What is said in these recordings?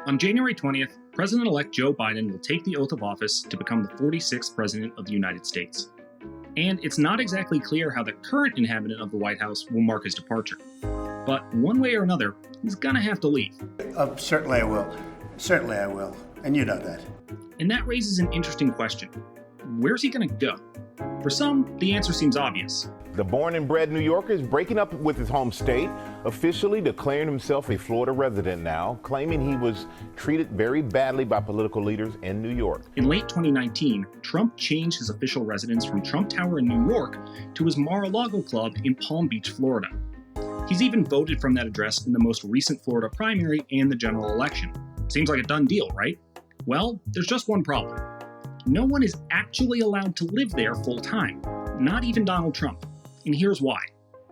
On January 20th, President-elect Joe Biden will take the oath of office to become the 46th President of the United States. And it's not exactly clear how the current inhabitant of the White House will mark his departure. But one way or another, he's gonna have to leave. Certainly I will. Certainly I will. And you know that. And that raises an interesting question. Where's he gonna go? For some, the answer seems obvious. The born and bred New Yorker is breaking up with his home state, officially declaring himself a Florida resident now, claiming he was treated very badly by political leaders in New York. In late 2019, Trump changed his official residence from Trump Tower in New York to his Mar-a-Lago Club in Palm Beach, Florida. He's even voted from that address in the most recent Florida primary and the general election. Seems like a done deal, right? Well, there's just one problem. No one is actually allowed to live there full-time, not even Donald Trump. And here's why.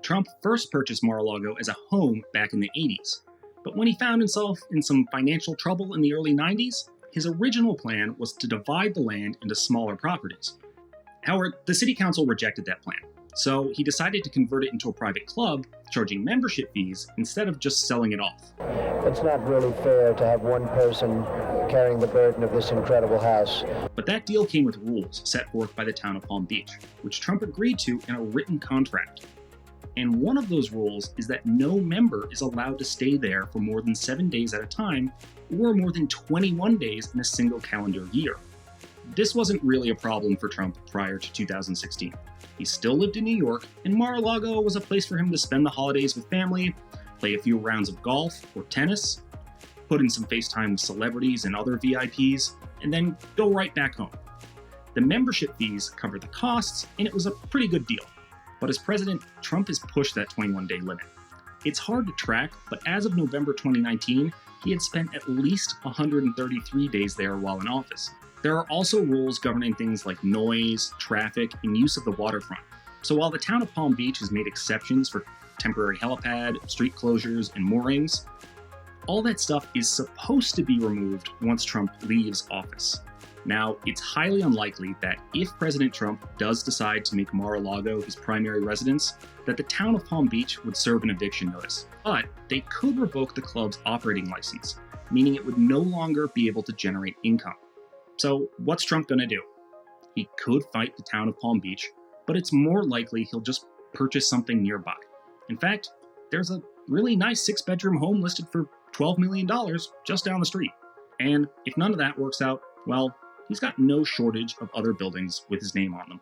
Trump first purchased Mar-a-Lago as a home back in the 80s. But when he found himself in some financial trouble in the early 90s, his original plan was to divide the land into smaller properties. However, the city council rejected that plan. So he decided to convert it into a private club, charging membership fees instead of just selling it off. It's not really fair to have one person carrying the burden of this incredible house. But that deal came with rules set forth by the town of Palm Beach, which Trump agreed to in a written contract. And one of those rules is that no member is allowed to stay there for more than 7 days at a time, or more than 21 days in a single calendar year. This wasn't really a problem for Trump prior to 2016. He still lived in New York, and Mar-a-Lago was a place for him to spend the holidays with family, play a few rounds of golf or tennis, put in some FaceTime with celebrities and other VIPs, and then go right back home. The membership fees covered the costs, and it was a pretty good deal. But as president, Trump has pushed that 21-day limit. It's hard to track, but as of November 2019, he had spent at least 133 days there while in office. There are also rules governing things like noise, traffic, and use of the waterfront. So while the town of Palm Beach has made exceptions for temporary helipad, street closures, and moorings, all that stuff is supposed to be removed once Trump leaves office. Now, it's highly unlikely that if President Trump does decide to make Mar-a-Lago his primary residence, that the town of Palm Beach would serve an eviction notice. But they could revoke the club's operating license, meaning it would no longer be able to generate income. So what's Trump gonna do? He could fight the town of Palm Beach, but it's more likely he'll just purchase something nearby. In fact, there's a really nice 6-bedroom home listed for $12 million just down the street. And if none of that works out, well, he's got no shortage of other buildings with his name on them.